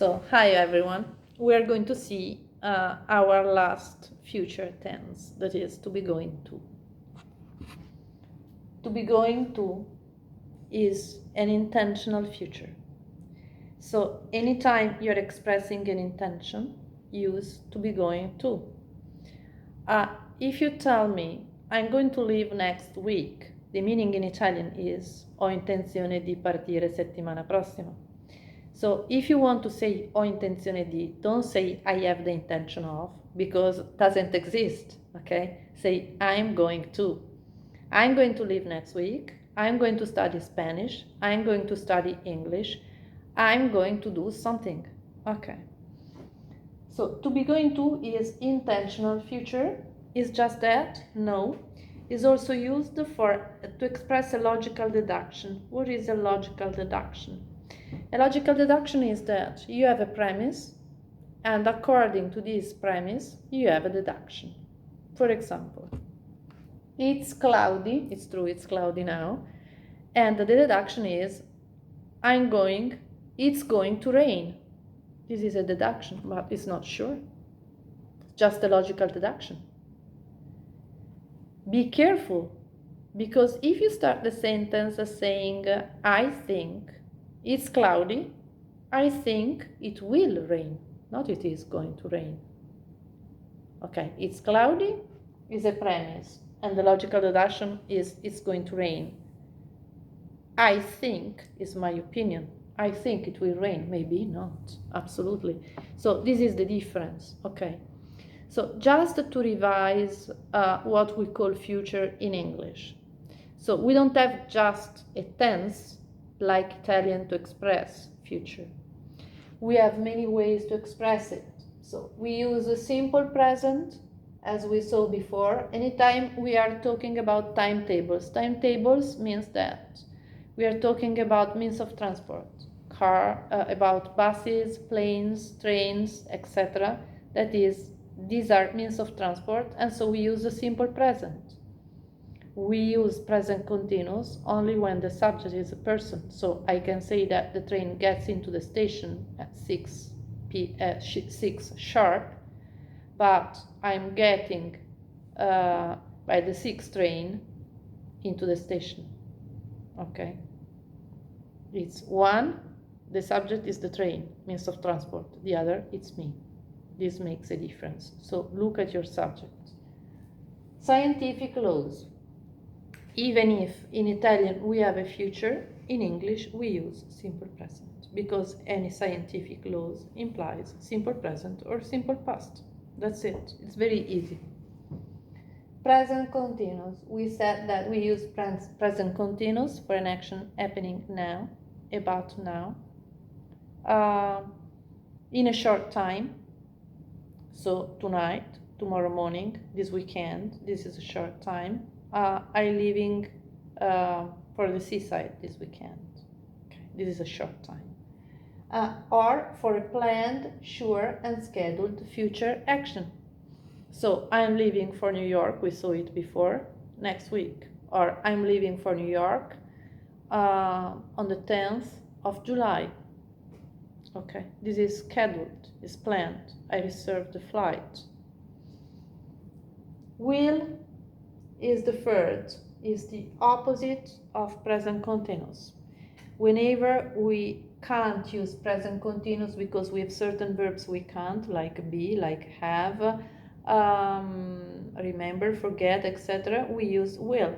So, hi everyone. We are going to see our last future tense, that is to be going to. To be going to is an intentional future. So, anytime you're expressing an intention, use to be going to. If you tell me, I'm going to leave next week, the meaning in Italian is ho intenzione di partire settimana prossima. So if you want to say ho intenzione di, don't say I have the intention of, because it doesn't exist, okay? Say I'm going to. I'm going to leave next week. I'm going to study Spanish. I'm going to study English. I'm going to do something, okay? So to be going to is intentional future. Is just that? No. Is also used to express a logical deduction. What is a logical deduction? A logical deduction is that you have a premise, and according to this premise, you have a deduction. For example, it's cloudy, it's true, it's cloudy now, and the deduction is it's going to rain. This is a deduction, but it's not sure. It's just a logical deduction. Be careful, because if you start the sentence as saying, I think it's cloudy, I think it will rain, not it is going to rain. Okay, it's cloudy is a premise, and the logical deduction is it's going to rain. I think is my opinion. I think it will rain, maybe not, absolutely. So this is the difference, okay? So just to revise what we call future in English. So we don't have just a tense like Italian to express future. We have many ways to express it. So we use a simple present, as we saw before. Anytime we are talking about timetables. Timetables means that we are talking about means of transport, about buses, planes, trains, etc. That is, these are means of transport, and so we use a simple present. We use present continuous only when the subject is a person. So I can say that the train gets into the station at 6 sharp, but I'm getting by the 6th train into the station. Okay? It's one, the subject is the train, means of transport. The other, it's me. This makes a difference. So look at your subject. Scientific laws. Even if in Italian we have a future, in English we use simple present, because any scientific laws implies simple present or simple past. That's it. It's very easy. Present continuous. We said that we use present continuous for an action happening now, about now, in a short time. So tonight, tomorrow morning, this weekend, this is a short time. I'm leaving for the seaside this weekend. Okay, this is a short time. Or for a planned, sure, and scheduled future action. So I'm leaving for New York, we saw it before, next week. Or I'm leaving for New York on the 10th of July. Okay, this is scheduled, is planned. I reserved the flight. Will is deferred, is the opposite of present continuous. Whenever we can't use present continuous because we have certain verbs we can't, like be, like have, remember, forget, etc., we use will.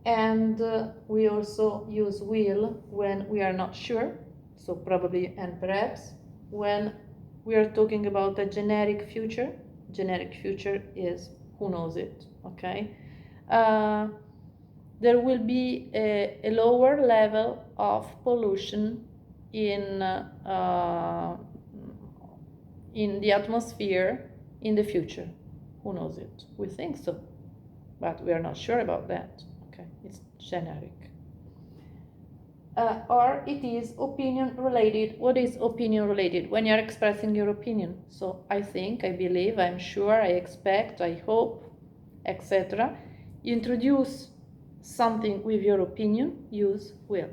And we also use will when we are not sure, so probably and perhaps, when we are talking about a generic future. Generic future is who knows it, okay? There will be a lower level of pollution in the atmosphere in the future. Who knows it? We think so, but we are not sure about that. Okay, it's generic. Or it is opinion related. What is opinion related? When you're expressing your opinion. So I think, I believe, I'm sure, I expect, I hope, etc. You introduce something with your opinion, use will.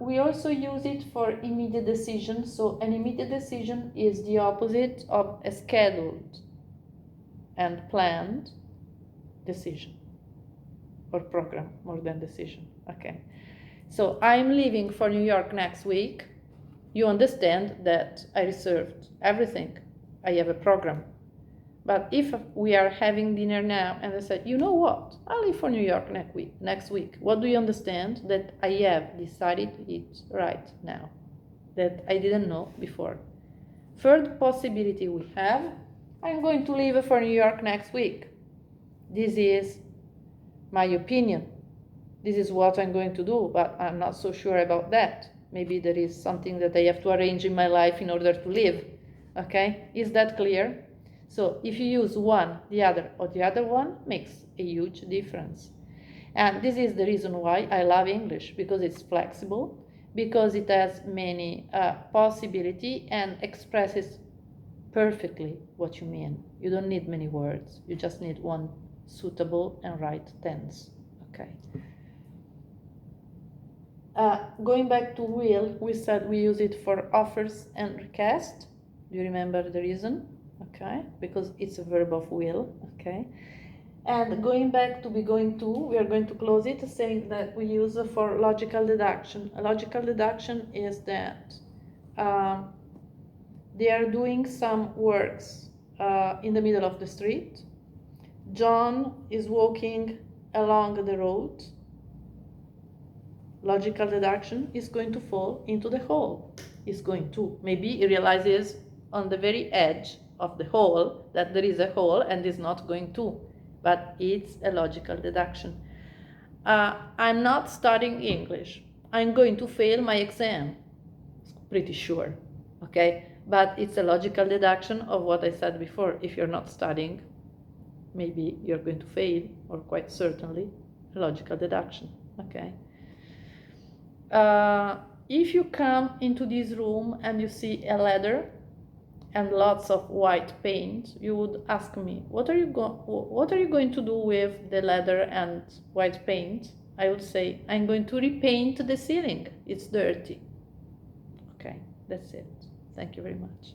We also use it for immediate decision. So an immediate decision is the opposite of a scheduled and planned decision, or program more than decision. Okay. So I'm leaving for New York next week. You understand that I reserved everything. I have a program. But if we are having dinner now and I said, you know what, I'll leave for New York next week, what do you understand? That I have decided it right now, that I didn't know before. Third possibility we have, I'm going to leave for New York next week. This is my opinion. This is what I'm going to do, but I'm not so sure about that. Maybe there is something that I have to arrange in my life in order to live. Okay, is that clear? So if you use one, the other, or the other one, makes a huge difference. And this is the reason why I love English, because it's flexible, because it has many possibilities and expresses perfectly what you mean. You don't need many words. You just need one suitable and right tense. Okay. Going back to will, we said we use it for offers and request. Do you remember the reason? Okay, because it's a verb of will. Okay. And going back to be going to, we are going to close it saying that we use it for logical deduction. A logical deduction is that they are doing some works in the middle of the street. John is walking along the road. Logical deduction is going to fall into the hole. Is going to. Maybe he realizes on the very edge of the hole that there is a hole and is not going to. But it's a logical deduction. I'm not studying English. I'm going to fail my exam. Pretty sure. Okay? But it's a logical deduction of what I said before. If you're not studying, maybe you're going to fail, or quite certainly a logical deduction. Okay? If you come into this room and you see a ladder and lots of white paint, you would ask me, what are you going to do with the ladder and white paint? I would say, I'm going to repaint the ceiling. It's dirty. Okay, that's it. Thank you very much.